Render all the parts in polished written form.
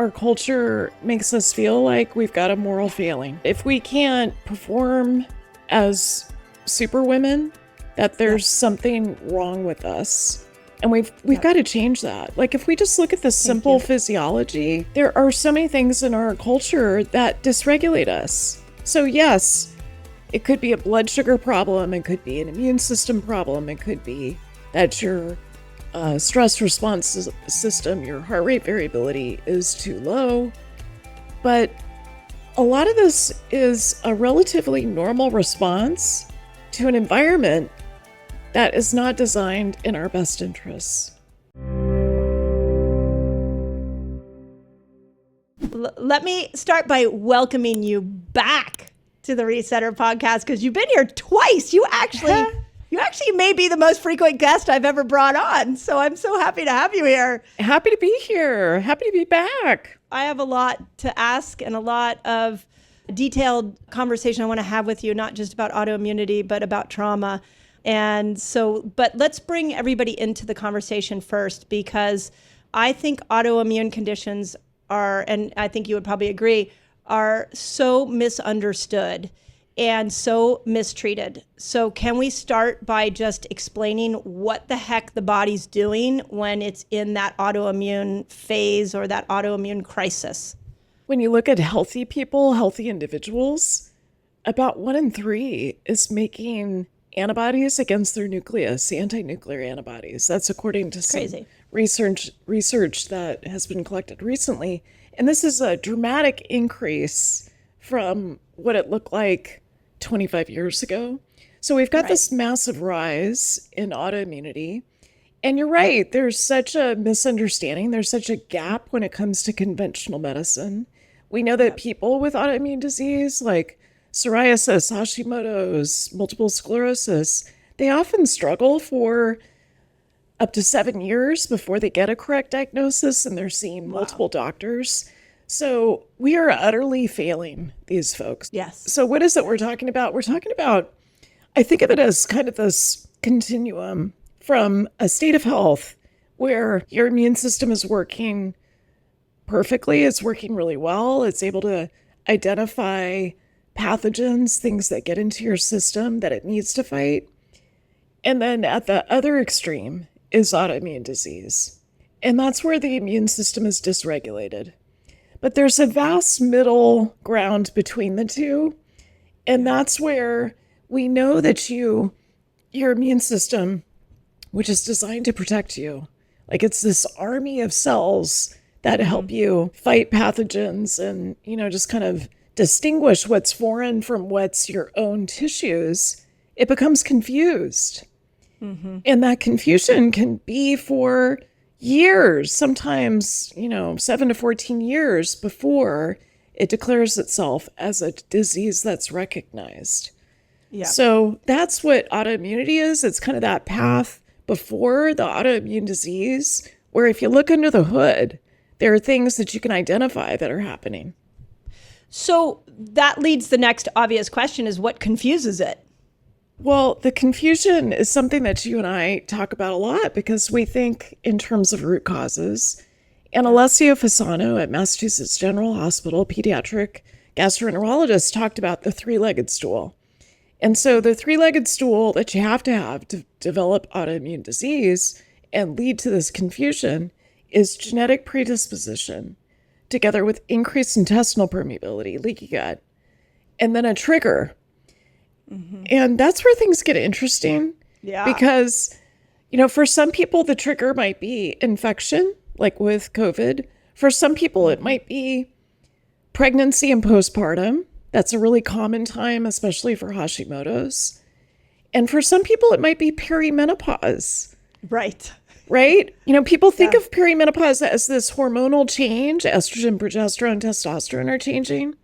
our culture makes us feel like we've got a moral failing. If we can't perform as superwomen, that there's something wrong with us. And we've got to change that. Like, if we just look at the simple physiology, there are so many things in our culture that dysregulate us. So yes, it could be a blood sugar problem. It could be an immune system problem. It could be that your stress response system, your heart rate variability is too low. But a lot of this is a relatively normal response to an environment that is not designed in our best interests. Let me start by welcoming you back to the Resetter podcast, because you've been here twice. You actually may be the most frequent guest I've ever brought on. So I'm so happy to have you here. Happy to be here. Happy to be back. I have a lot to ask and a lot of detailed conversation I want to have with you, not just about autoimmunity, but about trauma. And so, but let's bring everybody into the conversation first, because I think autoimmune conditions are, and I think you would probably agree, are so misunderstood and so mistreated. So can we start by just explaining what the heck the body's doing when it's in that autoimmune phase or that autoimmune crisis? When you look at healthy people, healthy individuals, about 1 in 3 is making antibodies against their nucleus, anti-nuclear antibodies. That's according to some research that has been collected recently. And this is a dramatic increase from what it looked like 25 years ago. So we've got this massive rise in autoimmunity. And you're right, there's such a misunderstanding. There's such a gap when it comes to conventional medicine. We know that people with autoimmune disease, like psoriasis, Hashimoto's, multiple sclerosis, they often struggle for up to 7 years before they get a correct diagnosis, and they're seeing multiple doctors. So we are utterly failing these folks. Yes. So what is it we're talking about? We're talking about, I think of it as kind of this continuum from a state of health where your immune system is working perfectly, it's working really well, it's able to identify pathogens, things that get into your system that it needs to fight. And then at the other extreme is autoimmune disease. And that's where the immune system is dysregulated. But there's a vast middle ground between the two. And that's where we know that your immune system, which is designed to protect you, like it's this army of cells that help you fight pathogens and, just kind of distinguish what's foreign from what's your own tissues, it becomes confused. Mm-hmm. And that confusion can be for years, sometimes, 7 to 14 years before it declares itself as a disease that's recognized. Yeah. So that's what autoimmunity is. It's kind of that path before the autoimmune disease, where if you look under the hood, there are things that you can identify that are happening. So that leads the next obvious question is, what confuses it? Well, the confusion is something that you and I talk about a lot because we think in terms of root causes. And Alessio Fasano at Massachusetts General Hospital, pediatric gastroenterologist, talked about the three-legged stool. And so the three-legged stool that you have to develop autoimmune disease and lead to this confusion is genetic predisposition, together with increased intestinal permeability, leaky gut, and then a trigger. Mm-hmm. And that's where things get interesting. Yeah. Because, for some people, the trigger might be infection, like with COVID. For some people, it might be pregnancy and postpartum. That's a really common time, especially for Hashimoto's. And for some people, it might be perimenopause. Right. Right? People think of perimenopause as this hormonal change. Estrogen, progesterone, testosterone are changing.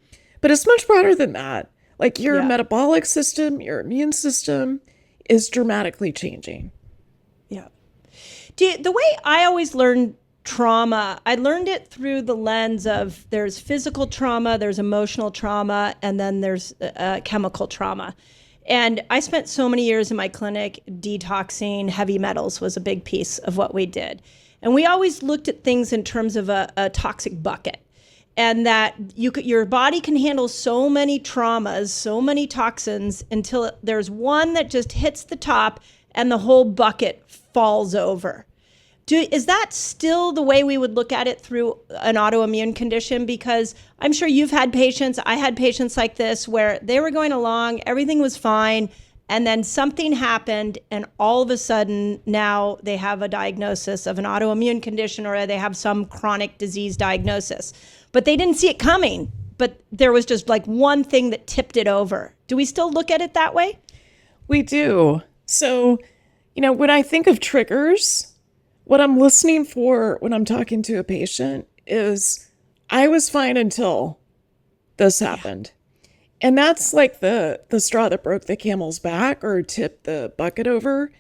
But it's much broader than that. Like your metabolic system, your immune system is dramatically changing. Yeah. The way I always learned trauma, I learned it through the lens of there's physical trauma, there's emotional trauma, and then there's chemical trauma. And I spent so many years in my clinic detoxing. Heavy metals was a big piece of what we did. And we always looked at things in terms of a toxic bucket. and that your body can handle so many traumas, so many toxins until there's one that just hits the top and the whole bucket falls over. Is that still the way we would look at it through an autoimmune condition? Because I'm sure you've had patients, I had patients like this where they were going along, everything was fine, and then something happened, and all of a sudden now they have a diagnosis of an autoimmune condition, or they have some chronic disease diagnosis. But they didn't see it coming, but there was just like one thing that tipped it over. Do we still look at it that way? We do. So, when I think of triggers, what I'm listening for when I'm talking to a patient is, I was fine until this happened. And that's like the straw that broke the camel's back or tipped the bucket over.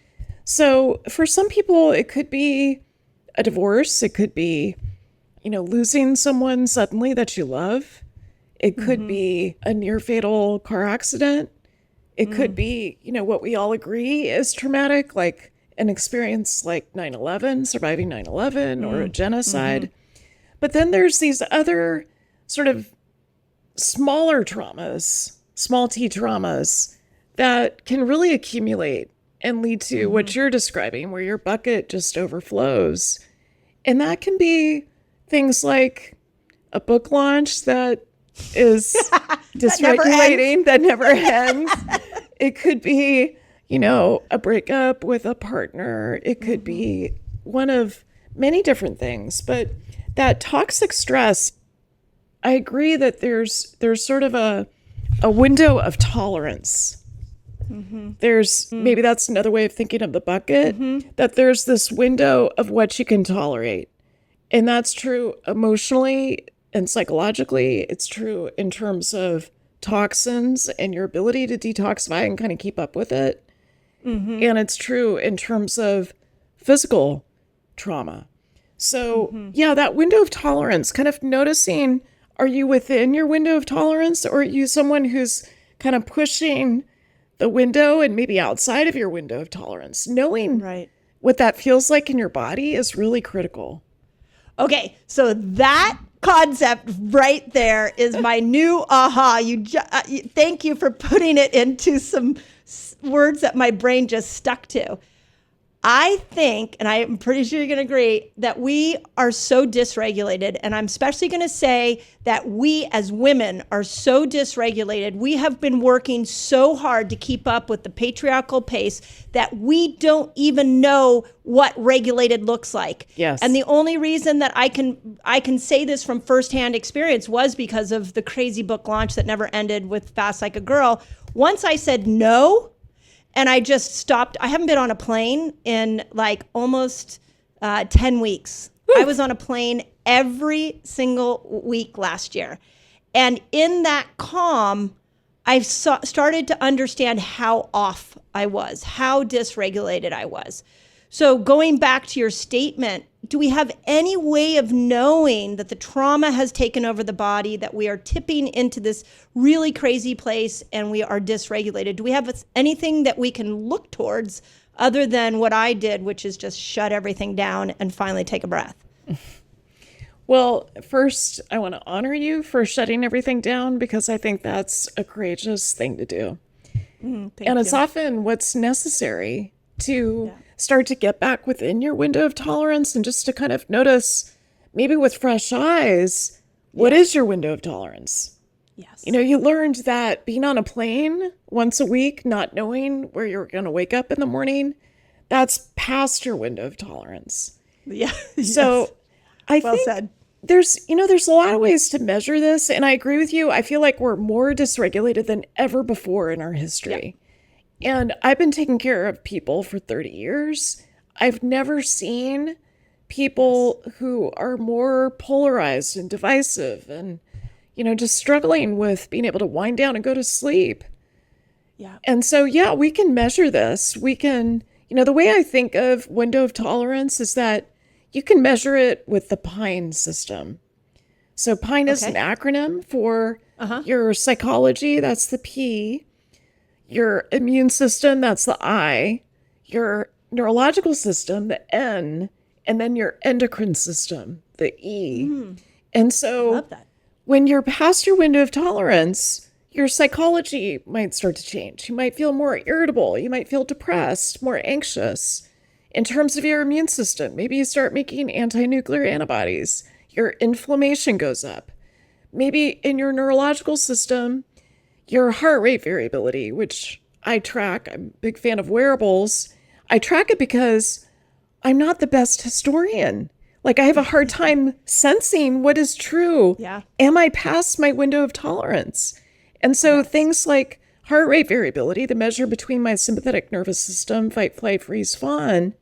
So for some people, it could be a divorce. It could be, losing someone suddenly that you love. It could be a near fatal car accident. It could be, what we all agree is traumatic, like an experience like 9/11, surviving 9/11 or a genocide. But then there's these other sort of smaller traumas, small t traumas that can really accumulate and lead to what you're describing, where your bucket just overflows. And that can be things like a book launch that is dysregulating, that never ends. It could be, a breakup with a partner. It could be one of many different things. But that toxic stress, I agree that there's sort of a window of tolerance. There's maybe that's another way of thinking of the bucket, that there's this window of what you can tolerate. And that's true emotionally and psychologically. It's true in terms of toxins and your ability to detoxify and kind of keep up with it. And it's true in terms of physical trauma. So that window of tolerance, kind of noticing, are you within your window of tolerance, or are you someone who's kind of pushing the window and maybe outside of your window of tolerance? Knowing what that feels like in your body is really critical. Okay, so that concept right there is my new aha. Thank you for putting it into some words that my brain just stuck to. I think, and I'm pretty sure you're going to agree, that we are so dysregulated. And I'm especially going to say that we as women are so dysregulated. We have been working so hard to keep up with the patriarchal pace that we don't even know what regulated looks like. Yes. And the only reason that I can say this from firsthand experience was because of the crazy book launch that never ended with Fast Like a Girl. Once I said no, and I just stopped. I haven't been on a plane in like almost 10 weeks. Woo. I was on a plane every single week last year. And in that calm, I started to understand how off I was, how dysregulated I was. So going back to your statement, do we have any way of knowing that the trauma has taken over the body, that we are tipping into this really crazy place and we are dysregulated? Do we have anything that we can look towards other than what I did, which is just shut everything down and finally take a breath? Well, first, I want to honor you for shutting everything down, because I think that's a courageous thing to do. And it's often what's necessary to start to get back within your window of tolerance and just to kind of notice, maybe with fresh eyes, what is your window of tolerance? Yes. You learned that being on a plane once a week, not knowing where you're going to wake up in the morning, that's past your window of tolerance. Yeah. So I think there's a lot of ways to measure this. And I agree with you. I feel like we're more dysregulated than ever before in our history. Yeah. And I've been taking care of people for 30 years. I've never seen people who are more polarized and divisive and, just struggling with being able to wind down and go to sleep. Yeah. And so, we can measure this. We can, the way I think of window of tolerance is that you can measure it with the PINE system. So PINE is an acronym for your psychology, that's the P. Your immune system, that's the I, your neurological system, the N, and then your endocrine system, the E. And so when you're past your window of tolerance, your psychology might start to change. You might feel more irritable. You might feel depressed, more anxious. In terms of your immune system, maybe you start making anti-nuclear antibodies. Your inflammation goes up. Maybe in your neurological system, your heart rate variability, which I track. I'm a big fan of wearables. I track it because I'm not the best historian. Like, I have a hard time sensing what is true. Yeah. Am I past my window of tolerance? And so things like heart rate variability, the measure between my sympathetic nervous system, fight, flight, freeze, fawn,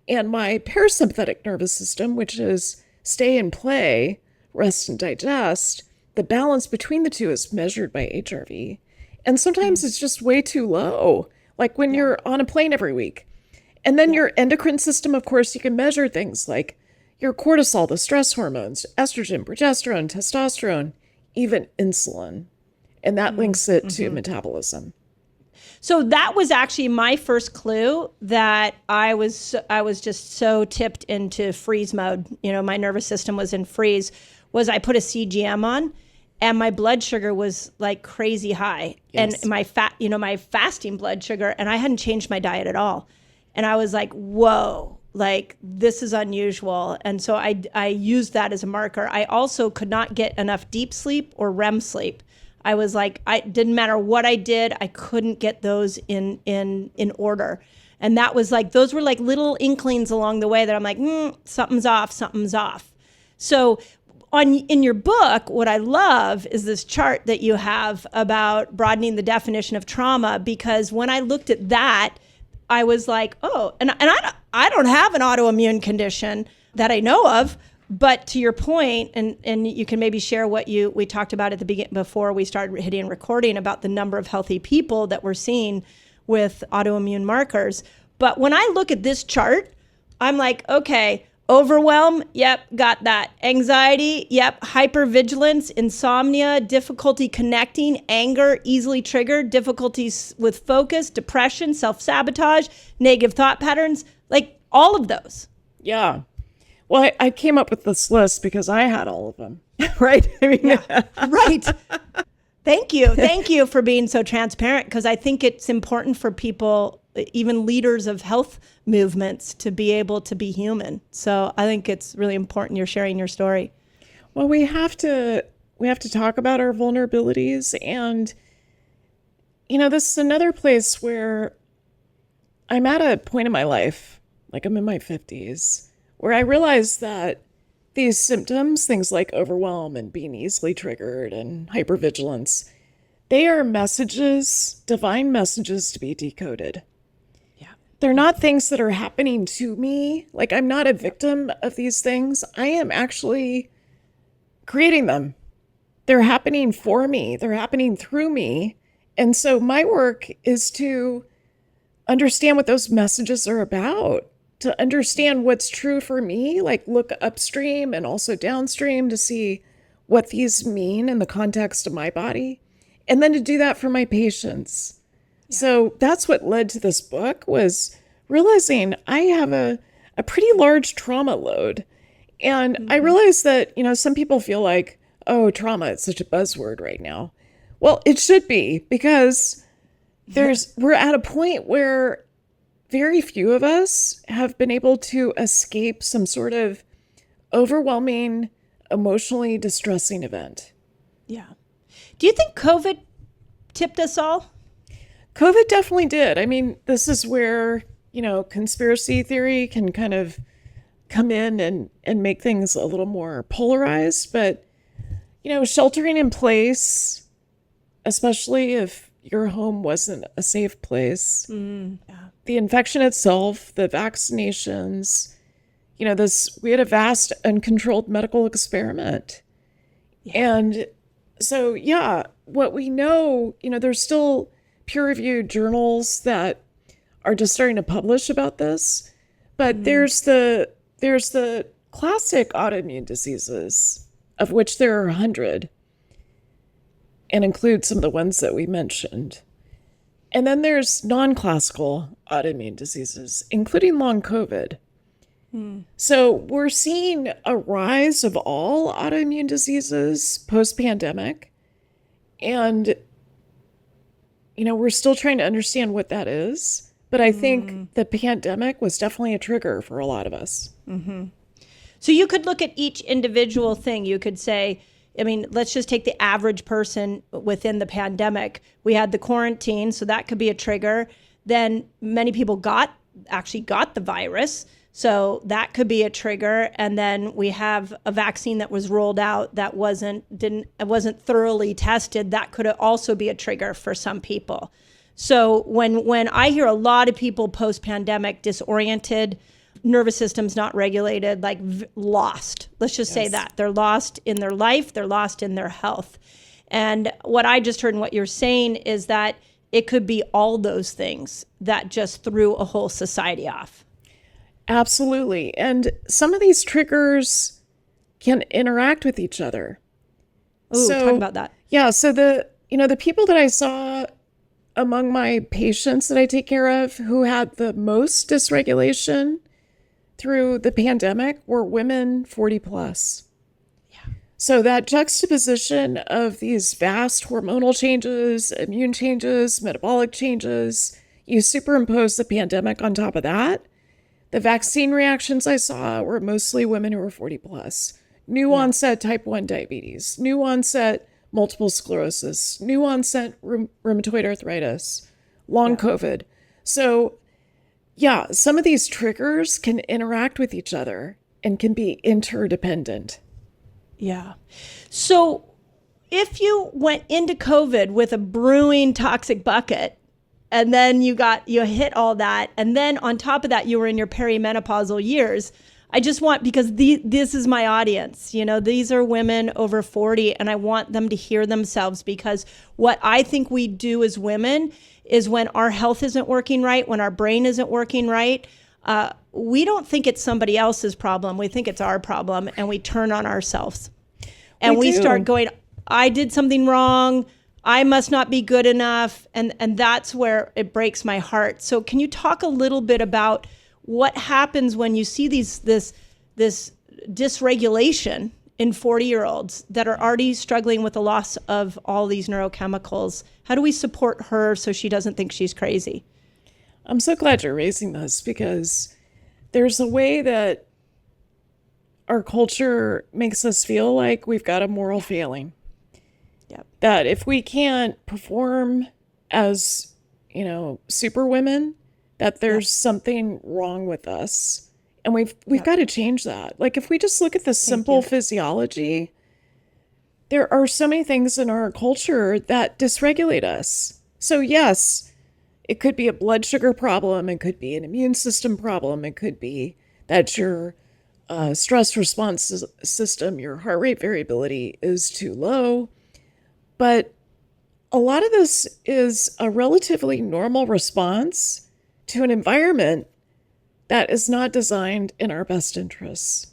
and my parasympathetic nervous system, which is stay and play, rest and digest, the balance between the two is measured by HRV. And sometimes it's just way too low, like when you're on a plane every week. And then your endocrine system, of course, you can measure things like your cortisol, the stress hormones, estrogen, progesterone, testosterone, even insulin. And that links it to metabolism. So that was actually my first clue that I was just so tipped into freeze mode. You know, my nervous system was in freeze. Was I put a CGM on, and my blood sugar was like crazy high, and my fasting blood sugar, and I hadn't changed my diet at all, and I was like, whoa, like this is unusual, and so I used that as a marker. I also could not get enough deep sleep or REM sleep. I was like, I didn't matter what I did, I couldn't get those in order. And that was like, those were like little inklings along the way that I'm like, something's off. So in your book, what I love is this chart that you have about broadening the definition of trauma, because when I looked at that, I was like, oh, and I don't have an autoimmune condition that I know of. But to your point, and you can maybe share what we talked about at the beginning before we started hitting recording about the number of healthy people that we're seeing with autoimmune markers. But when I look at this chart, I'm like, okay, overwhelm, yep, got that. Anxiety, yep. Hypervigilance, insomnia, difficulty connecting, anger, easily triggered, difficulties with focus, depression, self-sabotage, negative thought patterns, like all of those. Yeah. Well, I came up with this list because I had all of them, right? I mean, right. Thank you for being so transparent, because I think it's important for people, even leaders of health movements, to be able to be human. So I think it's really important you're sharing your story. Well, we have to talk about our vulnerabilities, and this is another place where I'm at a point in my life, like I'm in my 50s, where I realized that these symptoms, things like overwhelm and being easily triggered and hypervigilance, they are messages, divine messages to be decoded. Yeah. They're not things that are happening to me. Like, I'm not a victim of these things. I am actually creating them. They're happening for me. They're happening through me. And so my work is to understand what those messages are about, to understand what's true for me, like look upstream and also downstream to see what these mean in the context of my body, and then to do that for my patients. Yeah. So that's what led to this book, was realizing I have a pretty large trauma load. And I realized that, some people feel like, oh, trauma, it's such a buzzword right now. Well, it should be, because we're at a point where very few of us have been able to escape some sort of overwhelming, emotionally distressing event. Yeah. Do you think COVID tipped us all? COVID definitely did. I mean, this is where, conspiracy theory can kind of come in and make things a little more polarized. But, sheltering in place, especially if your home wasn't a safe place, the infection itself, the vaccinations, we had a vast uncontrolled medical experiment. Yeah. And so, what we know, there's still peer-reviewed journals that are just starting to publish about this, but there's the classic autoimmune diseases, of which there are 100, and include some of the ones that we mentioned. And then there's non-classical autoimmune diseases, including long COVID. So we're seeing a rise of all autoimmune diseases post-pandemic. And, we're still trying to understand what that is. But I think the pandemic was definitely a trigger for a lot of us. So you could look at each individual thing. You could say, let's just take the average person within the pandemic. We had the quarantine, so that could be a trigger. Then many people actually got the virus. So that could be a trigger. And then we have a vaccine that was rolled out that wasn't thoroughly tested. That could also be a trigger for some people. So when I hear a lot of people post-pandemic disoriented, nervous system's not regulated, like lost. Let's just say that. They're lost in their life. They're lost in their health. And what I just heard and what you're saying is that it could be all those things that just threw a whole society off. Absolutely. And some of these triggers can interact with each other. Oh, talk about that. Yeah. So the people that I saw among my patients that I take care of who had the most dysregulation through the pandemic were women 40 plus. Yeah. So that juxtaposition of these vast hormonal changes, immune changes, metabolic changes, you superimpose the pandemic on top of that. The vaccine reactions I saw were mostly women who were 40 plus. New onset type 1 diabetes, new onset multiple sclerosis, new onset rheumatoid arthritis, long COVID. So some of these triggers can interact with each other and can be interdependent. Yeah. So if you went into COVID with a brewing toxic bucket, and then you hit all that, and then on top of that, you were in your perimenopausal years, I just want, because this is my audience, these are women over 40, and I want them to hear themselves, because what I think we do as women is when our health isn't working right, when our brain isn't working right, we don't think it's somebody else's problem. We think it's our problem, and we turn on ourselves. And we start going, I did something wrong, I must not be good enough. And that's where it breaks my heart. So can you talk a little bit about what happens when you see this dysregulation in 40-year-olds that are already struggling with the loss of all these neurochemicals? How do we support her so she doesn't think she's crazy? I'm so glad you're raising this, because there's a way that our culture makes us feel like we've got a moral failing. Yep. That if we can't perform as, super women, that there's something wrong with us. And we've got to change that. Like, if we just look at the simple physiology, there are so many things in our culture that dysregulate us. So yes, it could be a blood sugar problem. It could be an immune system problem. It could be that your stress response system, your heart rate variability is too low. But a lot of this is a relatively normal response to an environment that is not designed in our best interests.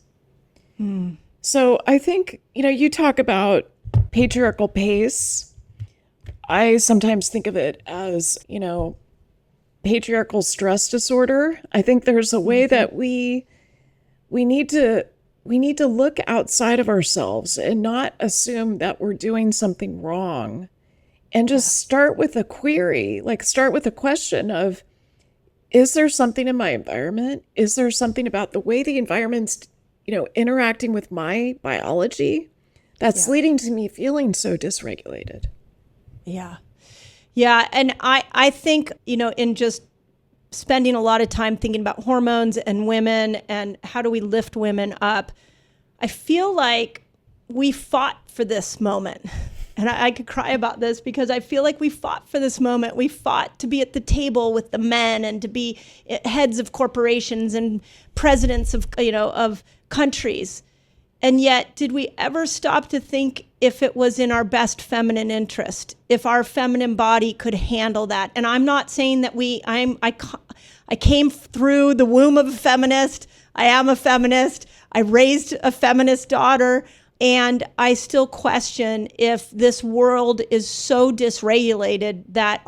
So I think, you talk about patriarchal pace. I sometimes think of it as, patriarchal stress disorder. I think there's a way that we need to look outside of ourselves and not assume that we're doing something wrong, and just start with a query, start with a question of, is there something in my environment? Is there something about the way the environment's, interacting with my biology that's leading to me feeling so dysregulated? Yeah. Yeah. And I think, in just spending a lot of time thinking about hormones and women and how do we lift women up, I feel like we fought for this moment. And I could cry about this, because I feel like we fought for this moment. We fought to be at the table with the men and to be heads of corporations and presidents of countries. And yet, did we ever stop to think if it was in our best feminine interest, if our feminine body could handle that? And I'm not saying that I came through the womb of a feminist. I am a feminist. I raised a feminist daughter. And I still question if this world is so dysregulated that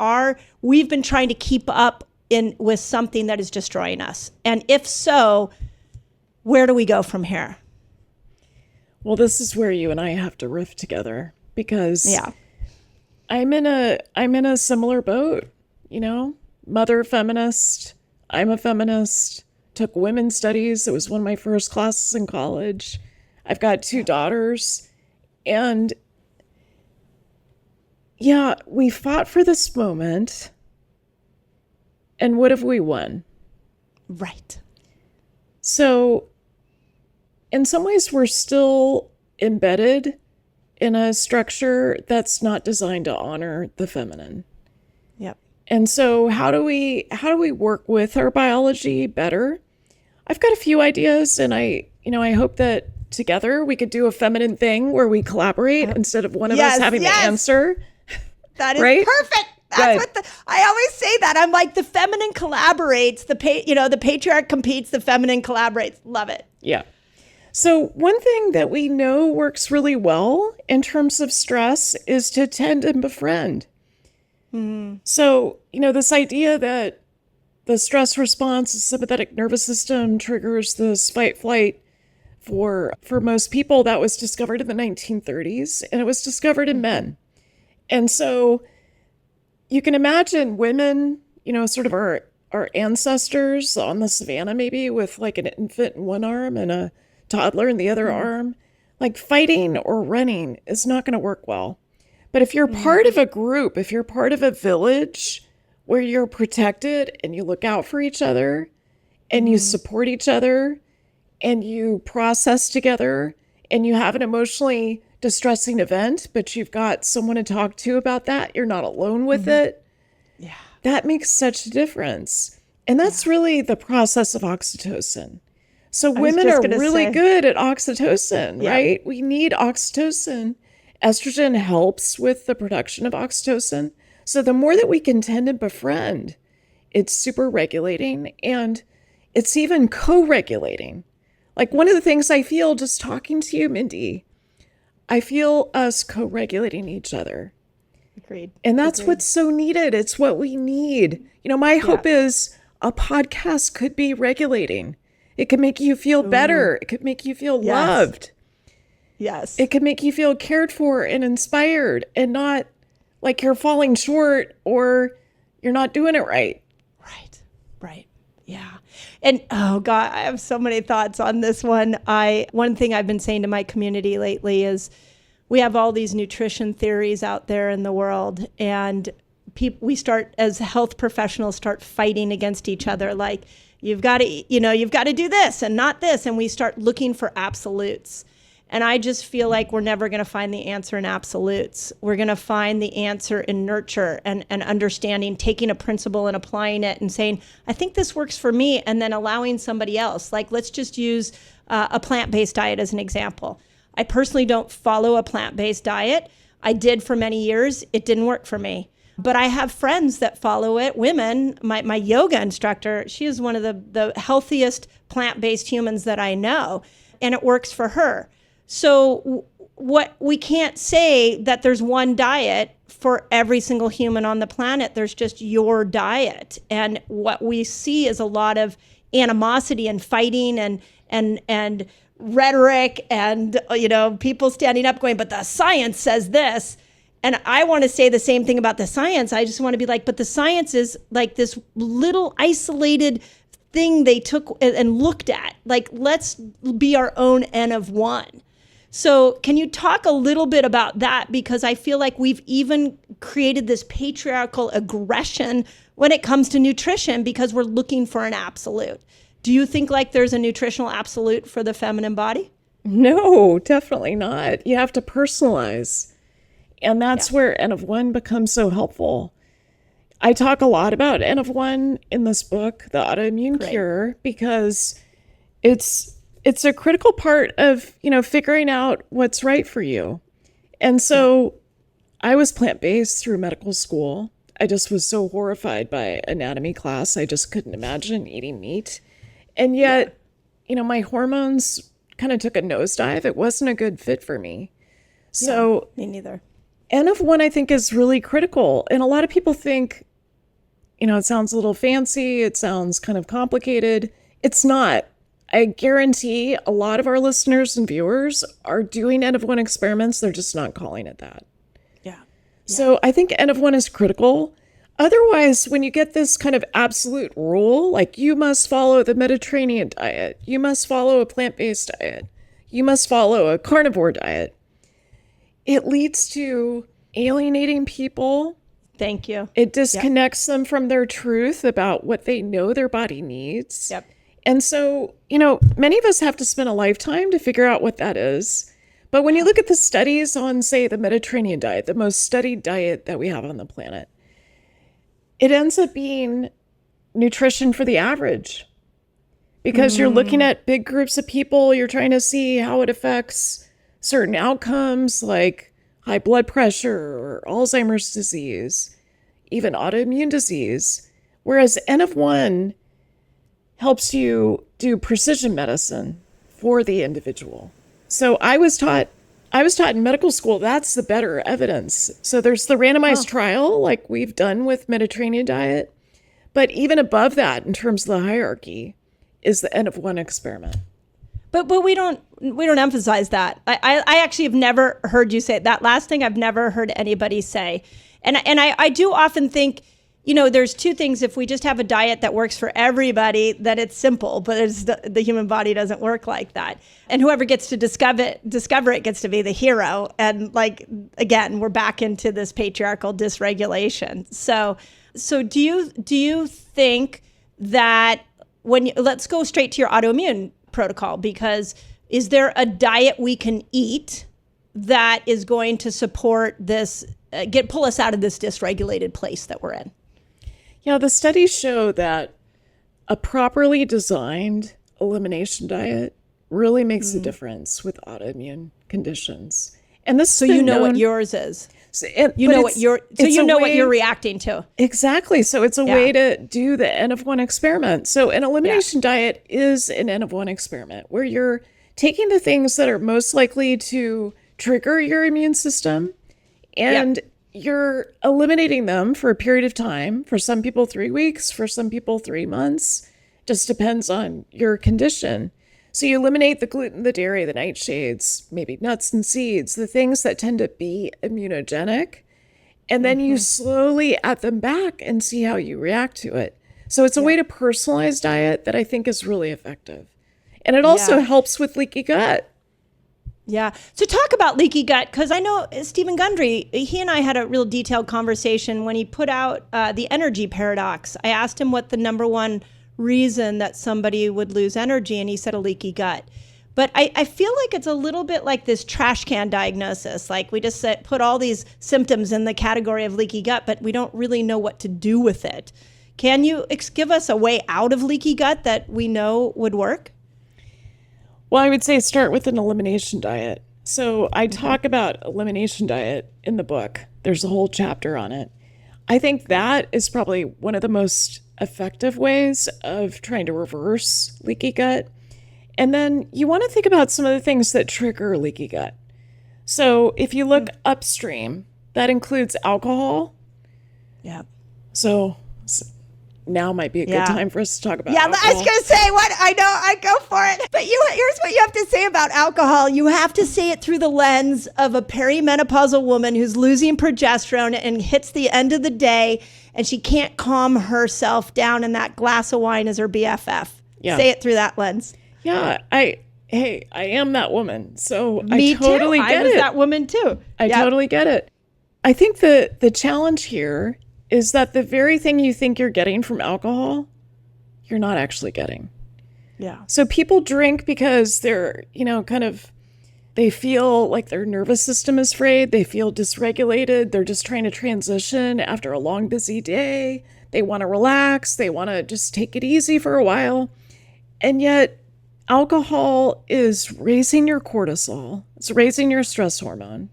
we've been trying to keep up with something that is destroying us. And if so, where do we go from here? Well, this is where you and I have to riff together, because I'm in a similar boat, mother feminist. I'm a feminist, took women's studies. It was one of my first classes in college. I've got 2 daughters, and we fought for this moment. And what have we won? Right. So in some ways, we're still embedded in a structure that's not designed to honor the feminine. Yep. And so how do we work with our biology better? I've got a few ideas, and I hope that together we could do a feminine thing where we collaborate instead of one of us having the answer. That is right? Perfect. That's what I always say that. I'm like, the feminine collaborates, the patriarch competes, the feminine collaborates. Love it. Yeah. So one thing that we know works really well in terms of stress is to tend and befriend. Mm-hmm. So, this idea that the stress response, the sympathetic nervous system triggers this fight flight for most people, that was discovered in the 1930s, and it was discovered in men. And so you can imagine women, sort of our ancestors on the savannah, maybe with like an infant in one arm and a toddler in the other arm, like fighting or running is not going to work well. But if you're part of a group, if you're part of a village where you're protected and you look out for each other and you support each other and you process together and you have an emotionally distressing event, but you've got someone to talk to about that, you're not alone with it. Yeah. That makes such a difference. And that's really the process of oxytocin. So women are really good at oxytocin, right? We need oxytocin. Estrogen helps with the production of oxytocin. So the more that we can tend and befriend, it's super regulating, and it's even co-regulating. Like, one of the things I feel just talking to you, Mindy, I feel us co-regulating each other. Agreed. And that's what's so needed. It's what we need. My hope is a podcast could be regulating. It could make you feel better. It could make you feel loved. Yes. It could make you feel cared for and inspired, and not like you're falling short or you're not doing it right. Right. Yeah. And oh God, I have so many thoughts on this one. One thing I've been saying to my community lately is we have all these nutrition theories out there in the world, and we start, as health professionals, start fighting against each other. Like, you've got to do this and not this. And we start looking for absolutes. And I just feel like we're never going to find the answer in absolutes. We're going to find the answer in nurture and understanding, taking a principle and applying it and saying, I think this works for me, and then allowing somebody else. Like, let's just use a plant-based diet as an example. I personally don't follow a plant-based diet. I did for many years. It didn't work for me. But I have friends that follow it, women. My yoga instructor, she is one of the healthiest plant-based humans that I know, and it works for her. So what we can't say that there's one diet for every single human on the planet. There's just your diet. And what we see is a lot of animosity and fighting and rhetoric and, people standing up going, but the science says this. And I want to say the same thing about the science. I just want to be like, but the science is like this little isolated thing they took and looked at. Like, let's be our own N of one. So can you talk a little bit about that? Because I feel like we've even created this patriarchal aggression when it comes to nutrition because we're looking for an absolute. Do you think like there's a nutritional absolute for the feminine body? No, definitely not. You have to personalize. And that's where N of one becomes so helpful. I talk a lot about N of one in this book, The Autoimmune Cure, because it's a critical part of, figuring out what's right for you. And so I was plant-based through medical school. I just was so horrified by anatomy class. I just couldn't imagine eating meat. And yet, my hormones kind of took a nosedive. It wasn't a good fit for me. So me neither. N of one, I think, is really critical. And a lot of people think, it sounds a little fancy. It sounds kind of complicated. It's not. I guarantee a lot of our listeners and viewers are doing N of 1 experiments. They're just not calling it that. Yeah. So I think N of 1 is critical. Otherwise, when you get this kind of absolute rule, like you must follow the Mediterranean diet, you must follow a plant-based diet, you must follow a carnivore diet, it leads to alienating people. Thank you. It disconnects them from their truth about what they know their body needs. Yep. And so, many of us have to spend a lifetime to figure out what that is. But when you look at the studies on, say, the Mediterranean diet, the most studied diet that we have on the planet, it ends up being nutrition for the average. Because you're looking at big groups of people, you're trying to see how it affects certain outcomes like high blood pressure or Alzheimer's disease, even autoimmune disease. Whereas N of 1 helps you do precision medicine for the individual. So I was taught in medical school, that's the better evidence. So there's the randomized trial like we've done with Mediterranean diet. But even above that, in terms of the hierarchy, is the N of 1 experiment. But we don't emphasize that. I actually have never heard you say it. That last thing I've never heard anybody say. And I do often think, there's two things. If we just have a diet that works for everybody, then it's simple, but the human body doesn't work like that. And whoever gets to discover it gets to be the hero. And again, we're back into this patriarchal dysregulation. So do you think that let's go straight to your autoimmune protocol, because is there a diet we can eat that is going to support this, pull us out of this dysregulated place that we're in? Yeah, the studies show that a properly designed elimination diet really makes a difference with autoimmune conditions. And this, so what yours is. What you're reacting to. Exactly. So it's a way to do the N of 1 experiment. So an elimination diet is an N of 1 experiment where you're taking the things that are most likely to trigger your immune system and you're eliminating them for a period of time. For some people, 3 weeks. For some people, 3 months. Just depends on your condition. So you eliminate the gluten, the dairy, the nightshades, maybe nuts and seeds, the things that tend to be immunogenic. And then you slowly add them back and see how you react to it. So it's a way to personalize diet that I think is really effective. And it also helps with leaky gut. Yeah. So talk about leaky gut, because I know Stephen Gundry, he and I had a real detailed conversation when he put out the energy paradox. I asked him what the number one reason that somebody would lose energy, and he said a leaky gut. But I feel like it's a little bit like this trash can diagnosis. Like we just put all these symptoms in the category of leaky gut, but we don't really know what to do with it. Can you give us a way out of leaky gut that we know would work? Well, I would say start with an elimination diet. So I talk about elimination diet in the book. There's a whole chapter on it. I think that is probably one of the most effective ways of trying to reverse leaky gut. And then you want to think about some of the things that trigger leaky gut. So if you look upstream, that includes alcohol. Yeah. So now might be a good time for us to talk about alcohol. I was going to say, I go for it. But here's what you have to say about alcohol. You have to say it through the lens of a perimenopausal woman who's losing progesterone and hits the end of the day and she can't calm herself down, and that glass of wine is her BFF. Yeah. Say it through that lens. Yeah, I am that woman. So Me I totally too. get it. I was that woman too. I totally get it. I think the challenge here is that the very thing you think you're getting from alcohol, you're not actually getting. Yeah. So people drink because they're, they feel like their nervous system is frayed. They feel dysregulated. They're just trying to transition after a long, busy day. They want to relax. They want to just take it easy for a while. And yet alcohol is raising your cortisol. It's raising your stress hormone.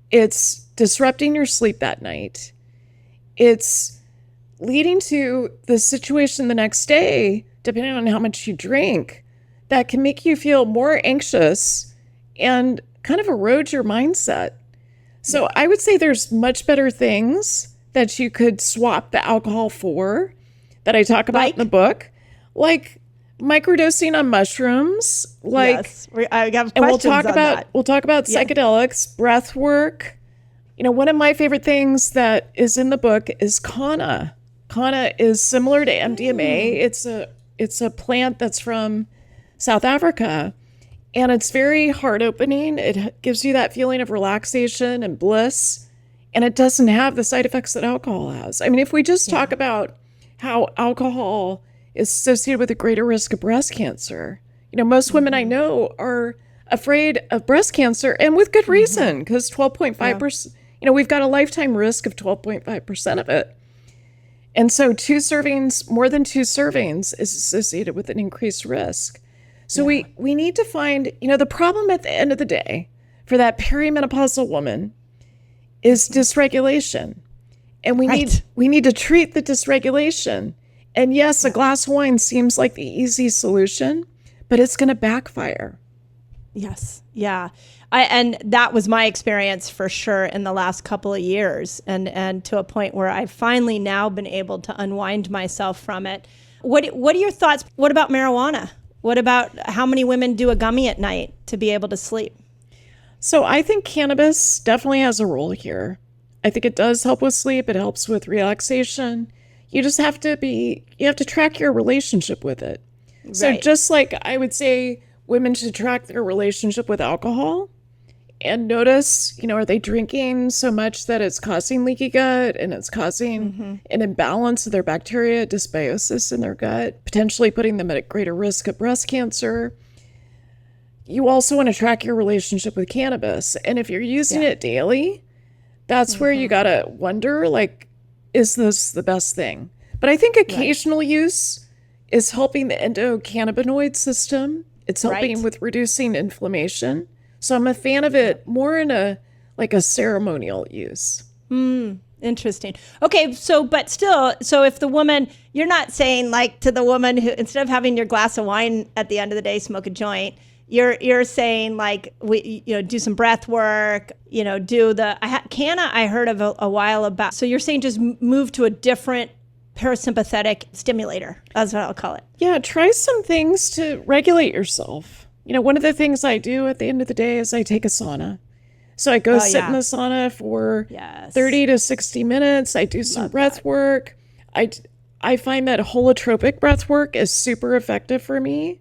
It's disrupting your sleep that night. It's leading to the situation the next day, depending on how much you drink, that can make you feel more anxious and kind of erode your mindset. So I would say there's much better things that you could swap the alcohol for that I talk about in the book, like microdosing on mushrooms, like, yes, I have questions and on that. we'll talk about Yeah. psychedelics, breath work. You know, one of my favorite things that is in the book is kanna. Kanna is similar to MDMA. It's a plant that's from South Africa, and it's very heart opening. It gives you that feeling of relaxation and bliss, and it doesn't have the side effects that alcohol has. I mean, if we just talk about how alcohol is associated with a greater risk of breast cancer, you know, most women I know are afraid of breast cancer, and with good reason, because 12.5%, you know, we've got a lifetime risk of 12.5% of it. And so more than two servings is associated with an increased risk. So we need to find, you know, the problem at the end of the day for that perimenopausal woman is dysregulation. And we need to treat the dysregulation. And yes, a glass of wine seems like the easy solution, but it's going to backfire. Yes. Yeah. And that was my experience for sure in the last couple of years, and to a point where I've finally now been able to unwind myself from it. What are your thoughts? What about marijuana? What about how many women do a gummy at night to be able to sleep? So I think cannabis definitely has a role here. I think it does help with sleep. It helps with relaxation. You just have to track your relationship with it. Right. So just like I would say women should track their relationship with alcohol and notice, you know, are they drinking so much that it's causing leaky gut and it's causing an imbalance of their bacteria, dysbiosis in their gut, potentially putting them at a greater risk of breast cancer. You also want to track your relationship with cannabis. And if you're using it daily, that's where you got to wonder, like, is this the best thing? But I think occasional use is helping the endocannabinoid system. It's helping with reducing inflammation. So I'm a fan of it more in a ceremonial use. Interesting. Okay, but still, if the woman, you're not saying like to the woman who, instead of having your glass of wine at the end of the day, smoke a joint, you're saying like, do some breath work, do the, canna I heard of a while about. So you're saying just move to a different parasympathetic stimulator. That's what I'll call it. Yeah, try some things to regulate yourself. One of the things I do at the end of the day is I take a sauna. So I go sit in the sauna for 30 to 60 minutes. I do some breath work. I find that holotropic breath work is super effective for me.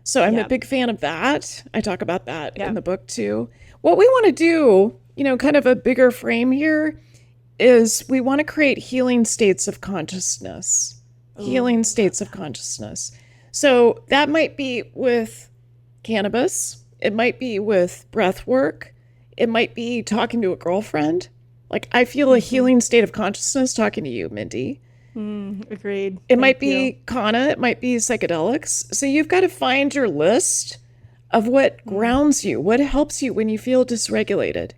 So I'm a big fan of that. I talk about that in the book too. What we want to do, kind of a bigger frame here, is we want to create healing states of consciousness. Healing states of consciousness. So that might be with cannabis. It might be with breath work. It might be talking to a girlfriend. Like, I feel a healing state of consciousness talking to you, Mindy. Agreed. It might be kanna. It might be psychedelics. So you've got to find your list of what grounds you, what helps you when you feel dysregulated.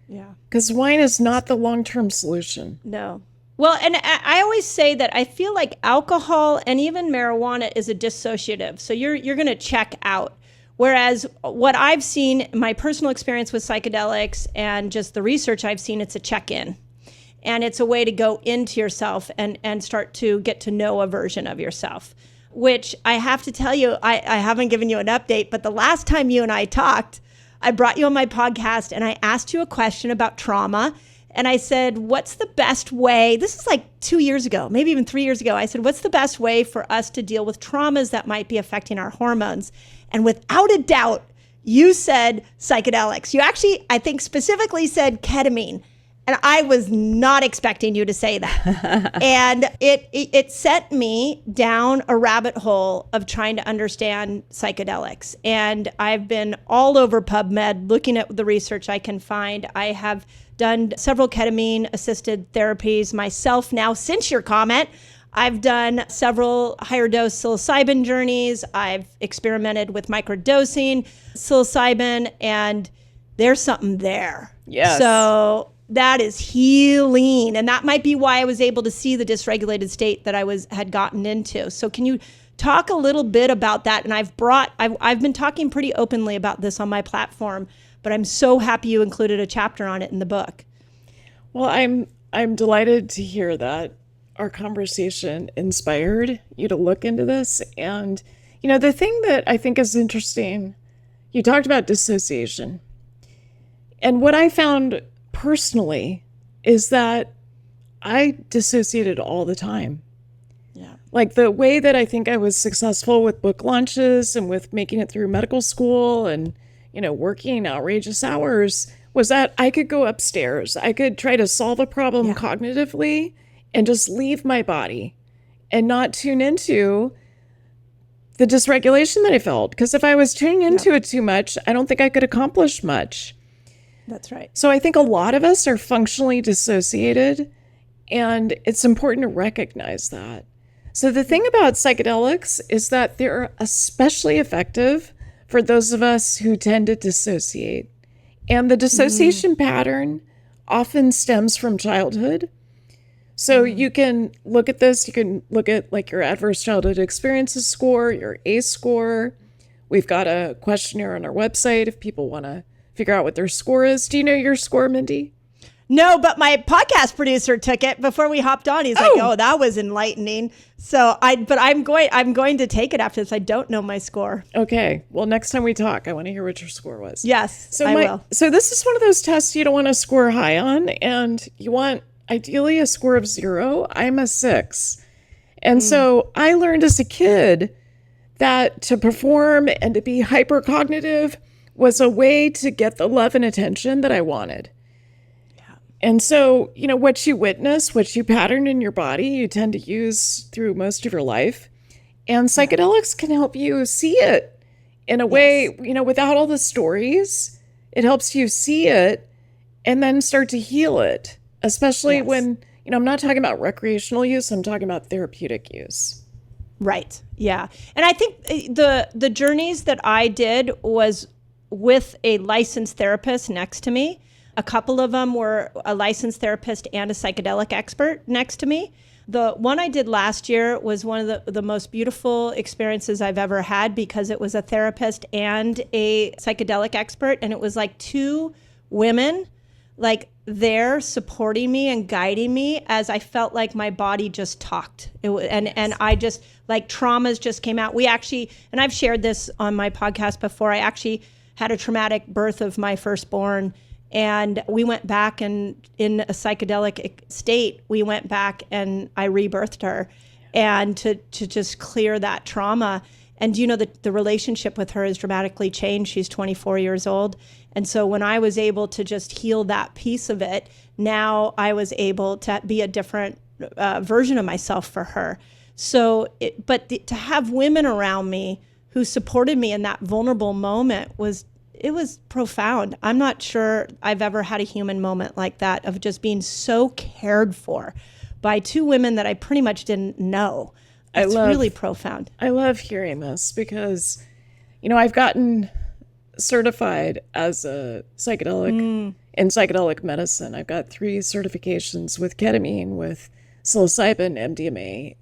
Yeah. Because wine is not the long-term solution. No. Well, and I always say that I feel like alcohol and even marijuana is a dissociative. So you're going to check out. Whereas what I've seen, my personal experience with psychedelics and just the research I've seen, it's a check-in. And it's a way to go into yourself and start to get to know a version of yourself, which I have to tell you, I haven't given you an update, but the last time you and I talked, I brought you on my podcast and I asked you a question about trauma. And I said, what's the best way? This is like 2 years ago, maybe even 3 years ago. I said, what's the best way for us to deal with traumas that might be affecting our hormones? And without a doubt, you said psychedelics. You actually, I think, specifically said ketamine. And I was not expecting you to say that. And it set me down a rabbit hole of trying to understand psychedelics. And I've been all over PubMed looking at the research I can find. I have done several ketamine-assisted therapies myself now since your comment. I've done several higher dose psilocybin journeys. I've experimented with microdosing psilocybin, and there's something there. Yes. So that is healing. And that might be why I was able to see the dysregulated state that I had gotten into. So can you talk a little bit about that? And I've been talking pretty openly about this on my platform, but I'm so happy you included a chapter on it in the book. Well, I'm delighted to hear that our conversation inspired you to look into this. And, The thing that I think is interesting, you talked about dissociation. And what I found personally is that I dissociated all the time. Yeah. Like the way that I think I was successful with book launches and with making it through medical school and, working outrageous hours was that I could go upstairs. I could try to solve a problem cognitively and just leave my body and not tune into the dysregulation that I felt. Because if I was tuning into it too much, I don't think I could accomplish much. That's right. So I think a lot of us are functionally dissociated, and it's important to recognize that. So the thing about psychedelics is that they're especially effective for those of us who tend to dissociate. And the dissociation pattern often stems from childhood. So you can look at this, you can look at like your adverse childhood experiences score, your ACE score. We've got a questionnaire on our website if people want to figure out what their score is. Do you know your score, Mindy? No, but my podcast producer took it before we hopped on. He's like, "Oh, that was enlightening." So I'm going to take it after this. I don't know my score. Okay. Well, next time we talk, I want to hear what your score was. Yes, I will. So this is one of those tests you don't want to score high on, and you want ideally a score of 0. I'm a 6. And so I learned as a kid that to perform and to be hypercognitive was a way to get the love and attention that I wanted. And so, what you witness, what you pattern in your body, you tend to use through most of your life. And psychedelics can help you see it in a way, without all the stories. It helps you see it and then start to heal it, especially when, I'm not talking about recreational use. I'm talking about therapeutic use. Right. Yeah. And I think the journeys that I did was with a licensed therapist next to me. A couple of them were a licensed therapist and a psychedelic expert next to me. The one I did last year was one of the most beautiful experiences I've ever had because it was a therapist and a psychedelic expert. And it was like 2 women like there supporting me and guiding me as I felt like my body just talked. And I just like traumas just came out. We actually, and I've shared this on my podcast before, I actually had a traumatic birth of my firstborn. And we went back and in a psychedelic state, we went back and I rebirthed her and to just clear that trauma. And the relationship with her has dramatically changed. She's 24 years old. And so when I was able to just heal that piece of it, now I was able to be a different version of myself for her. So, to have women around me who supported me in that vulnerable moment was profound. I'm not sure I've ever had a human moment like that of just being so cared for by 2 women that I pretty much didn't know. It's really profound. I love hearing this because, I've gotten certified as a psychedelic in psychedelic medicine. I've got 3 certifications with ketamine, with psilocybin, MDMA,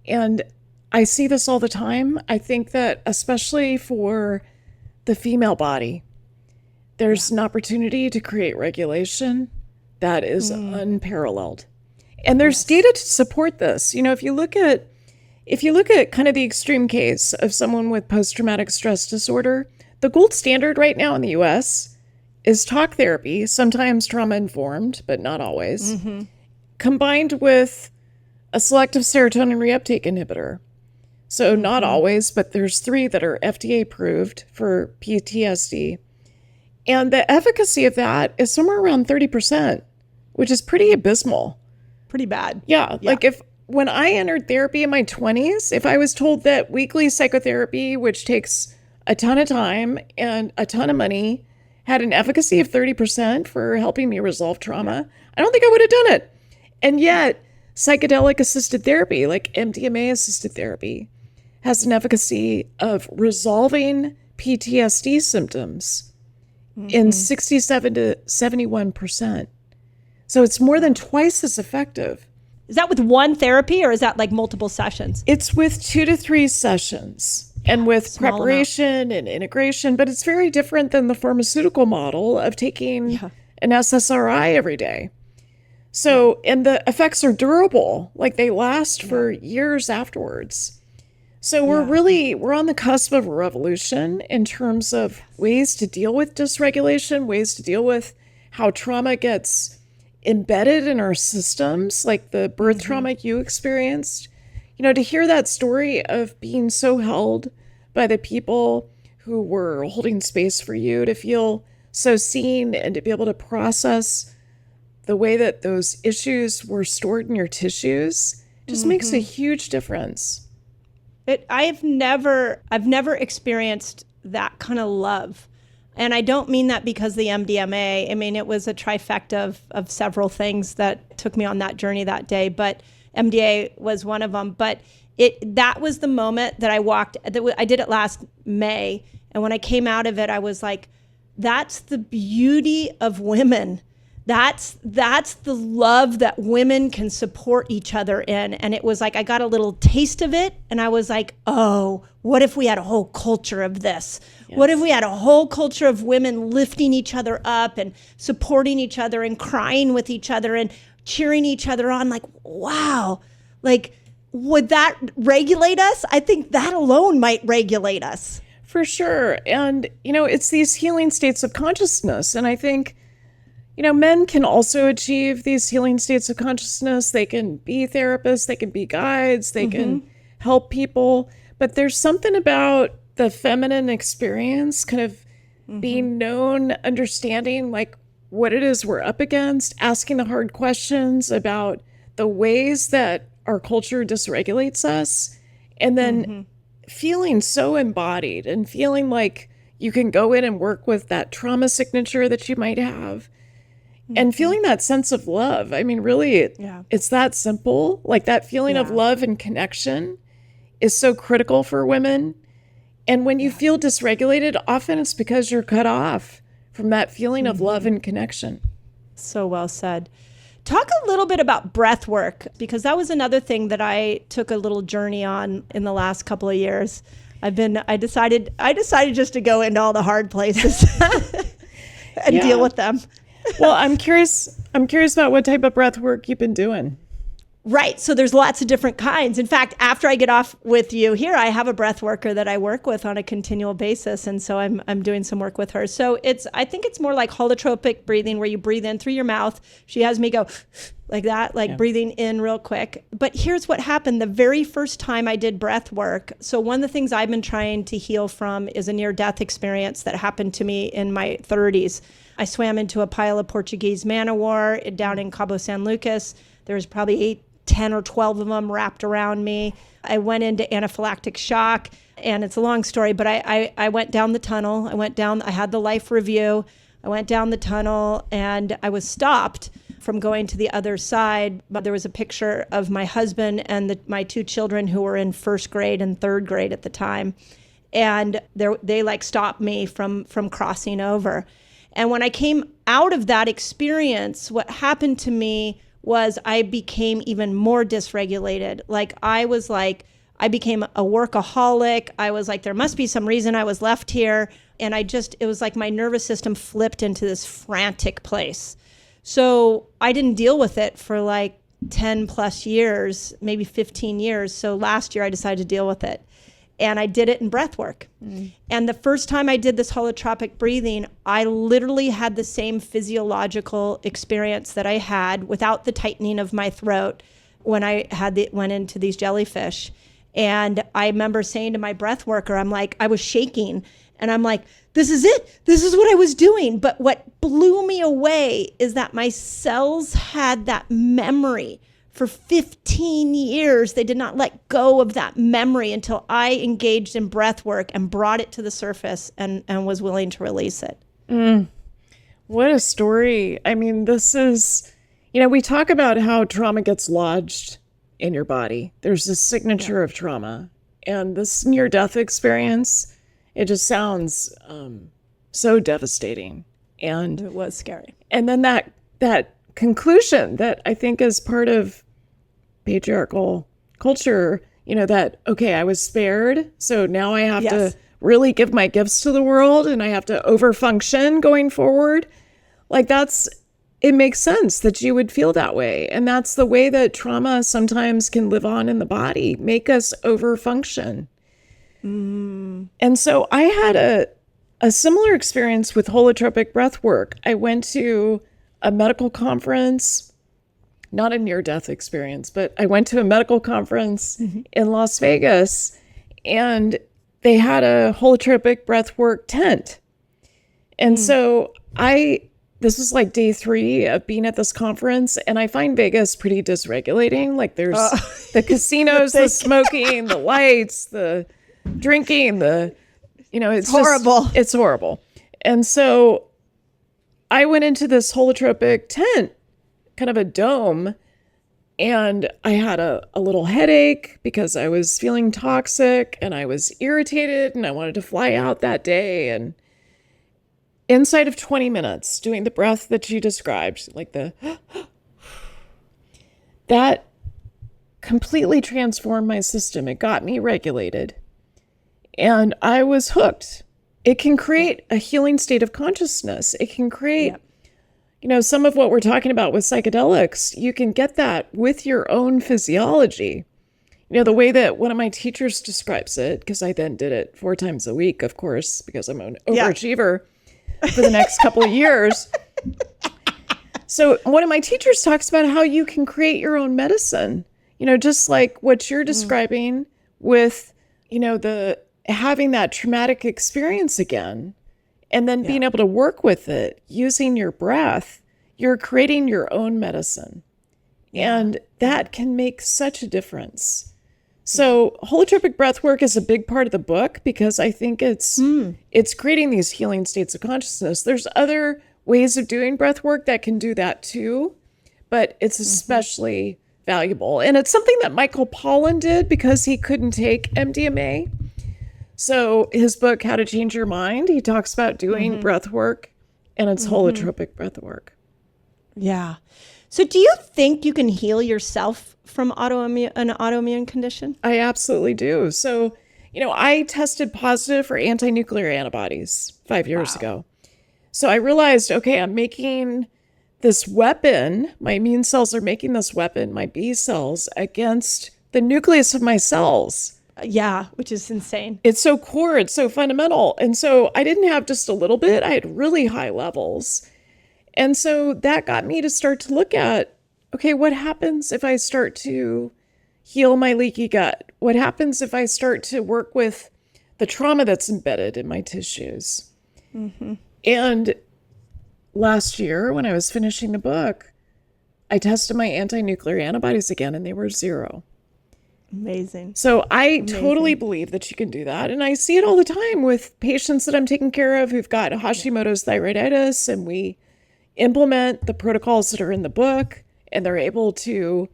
and I see this all the time. I think that especially for the female body, there's an opportunity to create regulation that is unparalleled. And there's data to support this. If you look at kind of the extreme case of someone with post-traumatic stress disorder, the gold standard right now in the US is talk therapy, sometimes trauma-informed, but not always, combined with a selective serotonin reuptake inhibitor. So not always, but there's 3 that are FDA approved for PTSD. And the efficacy of that is somewhere around 30%, which is pretty abysmal. Pretty bad. Yeah. Like when I entered therapy in my 20s, if I was told that weekly psychotherapy, which takes a ton of time and a ton of money, had an efficacy of 30% for helping me resolve trauma, I don't think I would have done it. And yet psychedelic assisted therapy, like MDMA assisted therapy, has an efficacy of resolving PTSD symptoms in 67 to 71%. So it's more than twice as effective. Is that with one therapy or is that like multiple sessions? It's with 2 to 3 sessions and with Small preparation and integration, but it's very different than the pharmaceutical model of taking an SSRI every day. So, and the effects are durable, like they last for years afterwards. So we're on the cusp of a revolution in terms of ways to deal with dysregulation, ways to deal with how trauma gets embedded in our systems, like the birth trauma you experienced. You know, to hear that story of being so held by the people who were holding space for you, to feel so seen and to be able to process the way that those issues were stored in your tissues just makes a huge difference. I've never experienced that kind of love. And I don't mean that because the MDMA. I mean, it was a trifecta of several things that took me on that journey that day, but MDA was one of them. But that was the moment that I did it last May. And when I came out of it, I was like, that's the beauty of women. That's the love that women can support each other in. And it was like, I got a little taste of it. And I was like, oh, what if we had a whole culture of this? Yes. What if we had a whole culture of women lifting each other up and supporting each other and crying with each other and cheering each other on? Like, wow, like, would that regulate us? I think that alone might regulate us. For sure. And, you know, it's these healing states of consciousness. And I think, you know, men can also achieve these healing states of consciousness. They can be therapists, they can be guides, they can help people. But there's something about the feminine experience, kind of being known, understanding like what it is we're up against, asking the hard questions about the ways that our culture dysregulates us, and then feeling so embodied and feeling like you can go in and work with that trauma signature that you might have. And feeling that sense of love. I mean, really, it's that simple. Like that feeling of love and connection is so critical for women. And when you feel dysregulated, often it's because you're cut off from that feeling of love and connection. So well said. Talk a little bit about breath work, because that was another thing that I took a little journey on in the last couple of years. I decided just to go into all the hard places and deal with them. Well, I'm curious about what type of breath work you've been doing. Right. So there's lots of different kinds. In fact, after I get off with you here, I have a breath worker that I work with on a continual basis. And so I'm doing some work with her. So I think it's more like holotropic breathing, where you breathe in through your mouth. She has me go like that, like breathing in real quick. But here's what happened the very first time I did breath work. So one of the things I've been trying to heal from is a near-death experience that happened to me in my 30s. I swam into a pile of Portuguese man-o-war down in Cabo San Lucas. There was probably 10 or 12 of them wrapped around me. I went into anaphylactic shock, and it's a long story, but I went down the tunnel. I had the life review. I went down the tunnel, and I was stopped from going to the other side. But there was a picture of my husband and my two children who were in first grade and third grade at the time. And they like stopped me from crossing over. And when I came out of that experience, what happened to me was I became even more dysregulated. I became a workaholic. I was like, there must be some reason I was left here. And it was like my nervous system flipped into this frantic place. So I didn't deal with it for like 10 plus years, maybe 15 years. So last year I decided to deal with it. And I did it in breath work. And the first time I did this holotropic breathing, I literally had the same physiological experience that I had without the tightening of my throat when I went into these jellyfish. And I remember saying to my breath worker, I was shaking, and I'm like, this is it. This is what I was doing. But what blew me away is that my cells had that memory. For 15 years, they did not let go of that memory until I engaged in breath work and brought it to the surface and was willing to release it. What a story. I mean, this is, we talk about how trauma gets lodged in your body. There's this signature of trauma. And this near-death experience, it just sounds so devastating. And it was scary. And then that conclusion that I think is part of patriarchal culture, that, okay, I was spared, so now I have to really give my gifts to the world, and I have to overfunction going forward. Like, that's it makes sense that you would feel that way. And that's the way that trauma sometimes can live on in the body, make us overfunction. And so I had a similar experience with holotropic breath work. I went to a medical conference, not a near-death experience, but I went to a medical conference in Las Vegas, and they had a holotropic breathwork tent. And so this was like day 3 of being at this conference, and I find Vegas pretty dysregulating. Like there's the casinos, the smoking, the lights, the drinking, it's horrible. It's horrible. And so I went into this holotropic tent, kind of a dome, and I had a little headache because I was feeling toxic and I was irritated and I wanted to fly out that day. And inside of 20 minutes, doing the breath that you described, like that completely transformed my system. It got me regulated. And I was hooked. It can create a healing state of consciousness. It can create, some of what we're talking about with psychedelics. You can get that with your own physiology. The way that one of my teachers describes it, because I then did it 4 times a week, of course, because I'm an overachiever for the next couple of years. So one of my teachers talks about how you can create your own medicine, just like what you're describing with, the having that traumatic experience again, and then being able to work with it using your breath. You're creating your own medicine, and that can make such a difference. So holotropic breath work is a big part of the book because I think it's creating these healing states of consciousness. There's other ways of doing breath work that can do that too, but it's especially valuable. And it's something that Michael Pollan did because he couldn't take MDMA. So his book, How to Change Your Mind, he talks about doing breath work, and it's holotropic breath work. Yeah. So do you think you can heal yourself from an autoimmune condition? I absolutely do. So, I tested positive for anti-nuclear antibodies 5 years ago. So I realized, okay, I'm making this weapon. My immune cells are making this weapon, my B cells, against the nucleus of my cells. Yeah, which is insane. It's so core, it's so fundamental. And so I didn't have just a little bit, I had really high levels. And so that got me to start to look at, okay, what happens if I start to heal my leaky gut? What happens if I start to work with the trauma that's embedded in my tissues? And last year, when I was finishing the book, I tested my anti-nuclear antibodies again, and they were 0. Amazing. So I totally believe that you can do that. And I see it all the time with patients that I'm taking care of who've got Hashimoto's thyroiditis, and we implement the protocols that are in the book, and they're able to,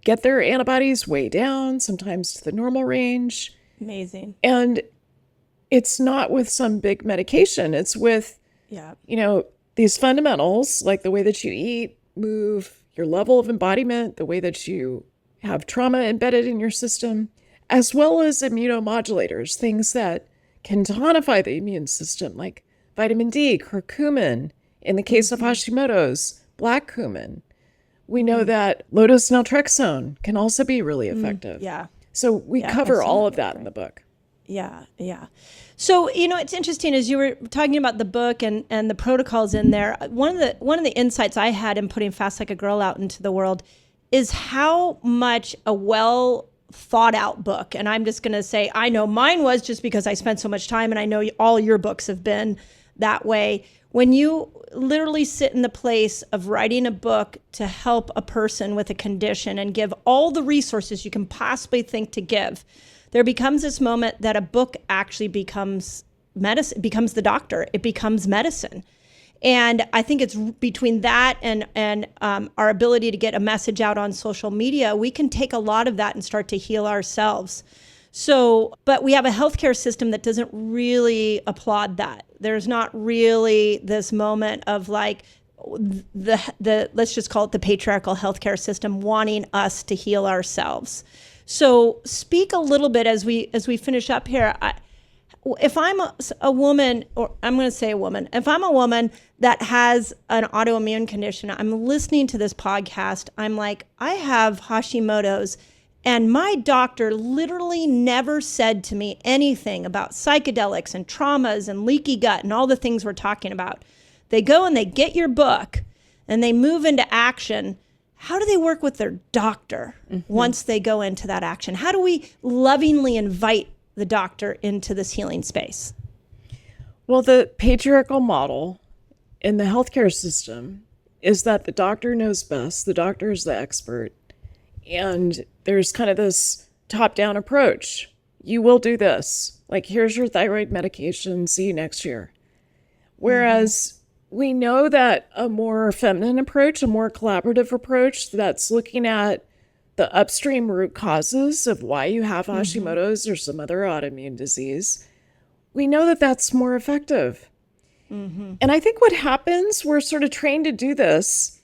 get their antibodies way down, sometimes to the normal range. Amazing. And it's not with some big medication. It's with, these fundamentals, like the way that you eat, move, your level of embodiment, the way that you have trauma embedded in your system, as well as immunomodulators, things that can tonify the immune system, like vitamin D, curcumin. In the case of Hashimoto's, black cumin. We know that low-dose naltrexone can also be really effective. So we cover all of that in the book. Yeah. So, it's interesting as you were talking about the book and the protocols in there. One of the insights I had in putting Fast Like a Girl out into the world is how much a well thought out book. And I'm just going to say, I know mine was just because I spent so much time, and I know all your books have been that way. When you literally sit in the place of writing a book to help a person with a condition and give all the resources you can possibly think to give, there becomes this moment that a book actually becomes medicine, becomes the doctor. It becomes medicine. And I think it's between that and our ability to get a message out on social media, we can take a lot of that and start to heal ourselves. So, but we have a healthcare system that doesn't really applaud that. There's not really this moment of like the let's just call it the patriarchal healthcare system wanting us to heal ourselves. So speak a little bit as we finish up here. if I'm a woman, or I'm going to say a woman, if I'm a woman that has an autoimmune condition, I'm listening to this podcast, I'm like, I have Hashimoto's, and my doctor literally never said to me anything about psychedelics and traumas and leaky gut and all the things we're talking about. They go and they get your book and they move into action. How do they work with their doctor once they go into that action? How do we lovingly invite the doctor into this healing space? Well, the patriarchal model in the healthcare system is that the doctor knows best. The doctor is the expert. And there's kind of this top-down approach. You will do this. Like, here's your thyroid medication. See you next year. Whereas we know that a more feminine approach, a more collaborative approach that's looking at the upstream root causes of why you have Hashimoto's or some other autoimmune disease, we know that that's more effective. And I think what happens, we're sort of trained to do this.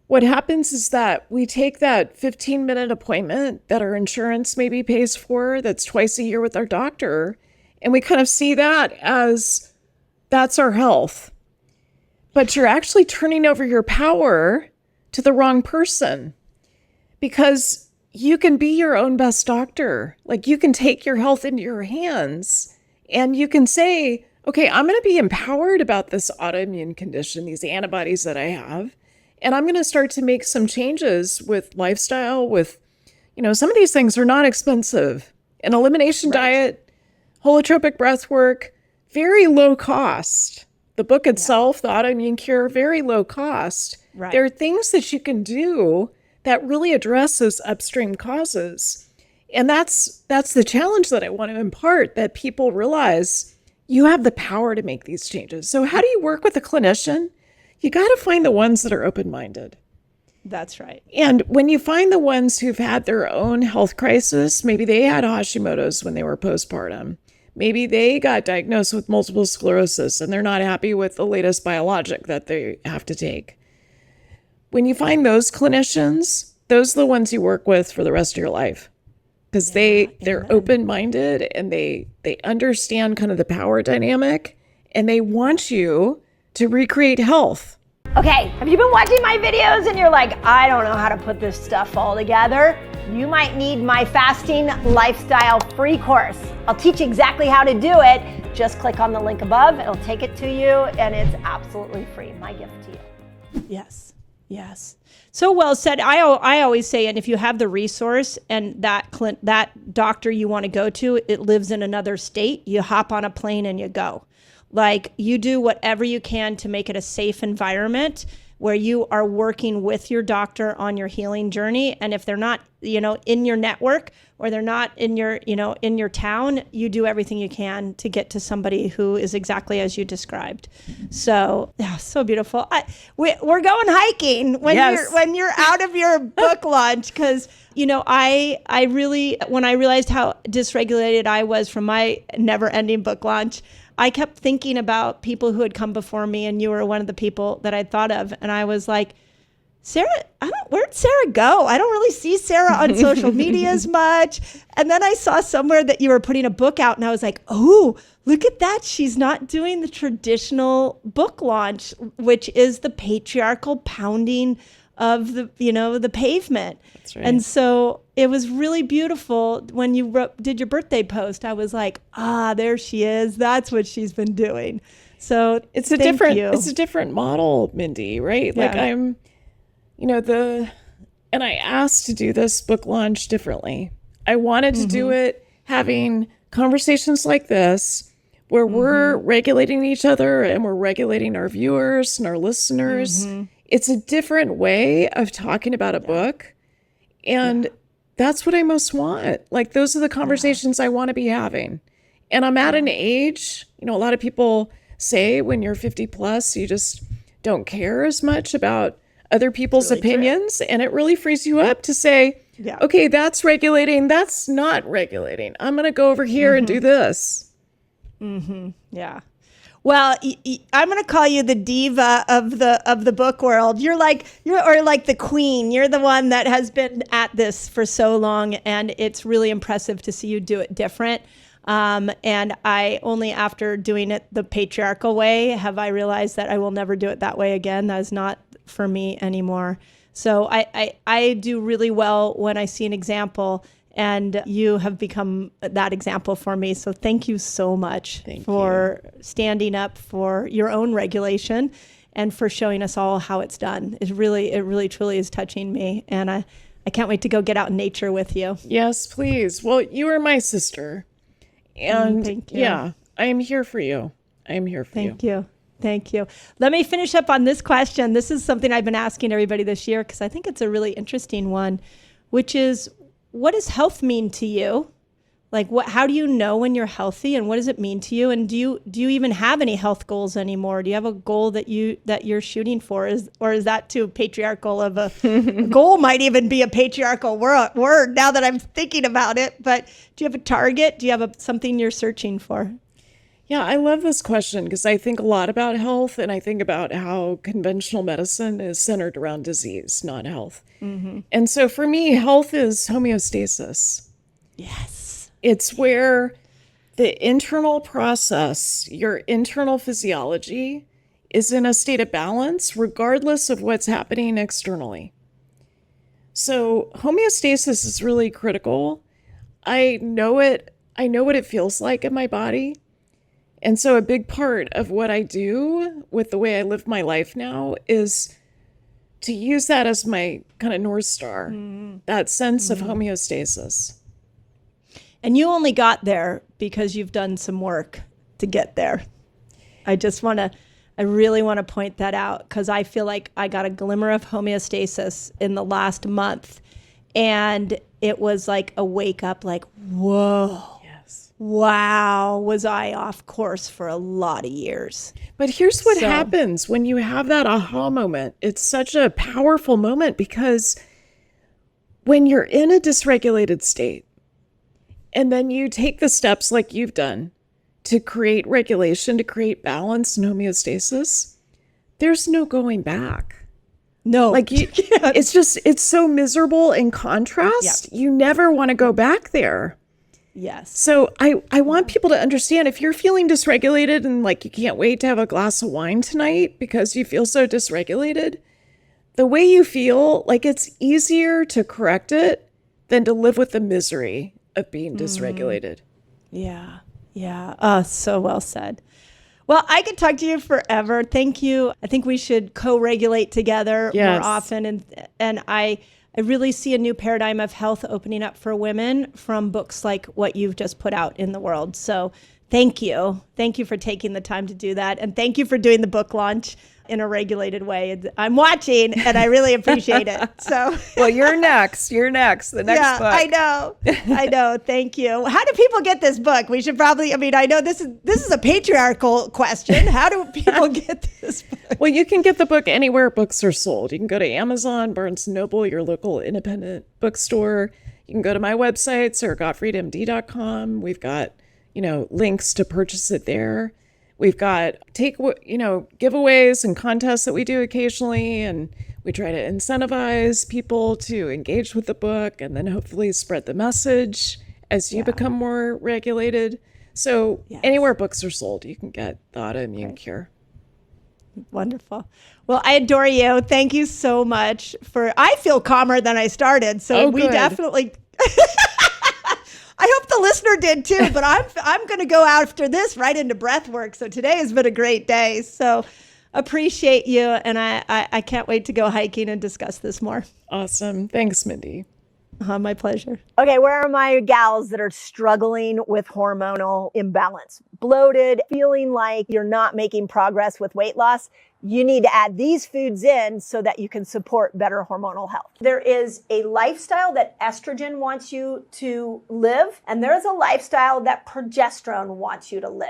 What happens is that we take that 15-minute appointment that our insurance maybe pays for, that's twice a year with our doctor, and we kind of see that as that's our health. But you're actually turning over your power to the wrong person, because you can be your own best doctor. Like, you can take your health into your hands and you can say, okay, I'm going to be empowered about this autoimmune condition, these antibodies that I have. And I'm going to start to make some changes with lifestyle, with, some of these things are not expensive. An elimination diet, holotropic breathwork, very low cost. The book itself, The Autoimmune Cure, very low cost. Right. There are things that you can do that really address those upstream causes. And that's the challenge that I want to impart, that people realize you have the power to make these changes. So how do you work with a clinician? You got to find the ones that are open-minded. That's right. And when you find the ones who've had their own health crisis, maybe they had Hashimoto's when they were postpartum. Maybe they got diagnosed with multiple sclerosis and they're not happy with the latest biologic that they have to take. When you find those clinicians, those are the ones you work with for the rest of your life, because they're open-minded and they understand kind of the power dynamic, and they want you to recreate health. Okay, have you been watching my videos and you're like, I don't know how to put this stuff all together? You might need my fasting lifestyle free course. I'll teach you exactly how to do it. Just click on the link above, it'll take it to you, and it's absolutely free. My gift to you. Yes. So well said. I always say, and if you have the resource and that doctor you want to go to, it lives in another state, you hop on a plane and you go. Like, you do whatever you can to make it a safe environment where you are working with your doctor on your healing journey. And if they're not, in your network, or they're not in your, in your town, you do everything you can to get to somebody who is exactly as you described. So, yeah, so beautiful. We're going hiking when you're out of your book launch, because I really, when I realized how dysregulated I was from my never-ending book launch, I kept thinking about people who had come before me, and you were one of the people that I thought of. And I was like, Sara, where'd Sara go? I don't really see Sara on social media as much. And then I saw somewhere that you were putting a book out, and I was like, oh, look at that. She's not doing the traditional book launch, which is the patriarchal pounding of the pavement. That's right. And so it was really beautiful when you did your birthday post. I was like, there she is. That's what she's been doing. So it's a different model, Mindy, right? Yeah. Like, I'm, and I asked to do this book launch differently. I wanted to do it having conversations like this, where we're regulating each other and we're regulating our viewers and our listeners. It's a different way of talking about a book. And that's what I most want. Like, those are the conversations I want to be having. And I'm at an age, a lot of people say when you're 50 plus, you just don't care as much about other people's opinions. True. And it really frees you up to say, okay, that's regulating. That's not regulating. I'm going to go over here and do this. Yeah. Well, I'm going to call you the diva of the book world. You're like the queen. You're the one that has been at this for so long, and it's really impressive to see you do it different. And I only after doing it the patriarchal way have I realized that I will never do it that way again. That is not for me anymore. So I do really well when I see an example, and you have become that example for me. So thank you so much for standing up for your own regulation and for showing us all how it's done. It really, truly is touching me. And I can't wait to go get out in nature with you. Yes, please. Well, you are my sister. And thank you. yeah, I am here for you. I am here for you. Thank you. Thank you. Let me finish up on this question. This is something I've been asking everybody this year because I think it's a really interesting one, which is, what does health mean to you? Like, how do you know when you're healthy, and what does it mean to you? And do you even have any health goals anymore? Do you have a goal that you're shooting for? Or is that too patriarchal of a goal? Might even be a patriarchal word now that I'm thinking about it. But do you have a target? Do you have something you're searching for? Yeah, I love this question because I think a lot about health, and I think about how conventional medicine is centered around disease, not health. Mm-hmm. And so for me, health is homeostasis. Yes. It's where the internal process, your internal physiology, is in a state of balance regardless of what's happening externally. So homeostasis is really critical. I know what it feels like in my body. And so a big part of what I do with the way I live my life now is to use that as my kind of North Star, that sense of homeostasis. And you only got there because you've done some work to get there. I really want to point that out because I feel like I got a glimmer of homeostasis in the last month. And it was like a wake up, like, whoa. Yes. Wow. Was I off course for a lot of years. But here's what happens when you have that aha moment. It's such a powerful moment because when you're in a dysregulated state, and then you take the steps like you've done to create regulation, to create balance and homeostasis, there's no going back. No. Like it's so miserable in contrast. Yep. You never want to go back there. Yes. So I want people to understand, if you're feeling dysregulated and like you can't wait to have a glass of wine tonight because you feel so dysregulated, the way you feel, like it's easier to correct it than to live with the misery of being dysregulated. Yeah. Yeah. So well said. Well, I could talk to you forever. Thank you. I think we should co-regulate together more often. And I really see a new paradigm of health opening up for women from books like what you've just put out in the world. So thank you. Thank you for taking the time to do that. And thank you for doing the book launch in a regulated way. I'm watching and I really appreciate it. So, well, you're next. The next book. I know. Thank you. How do people get this book? We should probably, I know this is a patriarchal question. How do people get this book? Well, you can get the book anywhere books are sold. You can go to Amazon, Barnes & Noble, your local independent bookstore. You can go to my website, SaraGottfriedMD.com. We've got, links to purchase it there. We've got giveaways and contests that we do occasionally, and we try to incentivize people to engage with the book and then hopefully spread the message as you become more regulated. So anywhere books are sold, you can get the Autoimmune Cure. Wonderful. Well, I adore you. Thank you so much I feel calmer than I started. So we definitely... I hope the listener did too, but I'm going to go after this right into breathwork. So today has been a great day. So appreciate you. And I can't wait to go hiking and discuss this more. Awesome. Thanks, Mindy. My pleasure. Okay, where are my gals that are struggling with hormonal imbalance? Bloated, feeling like you're not making progress with weight loss? You need to add these foods in so that you can support better hormonal health. There is a lifestyle that estrogen wants you to live, and there is a lifestyle that progesterone wants you to live.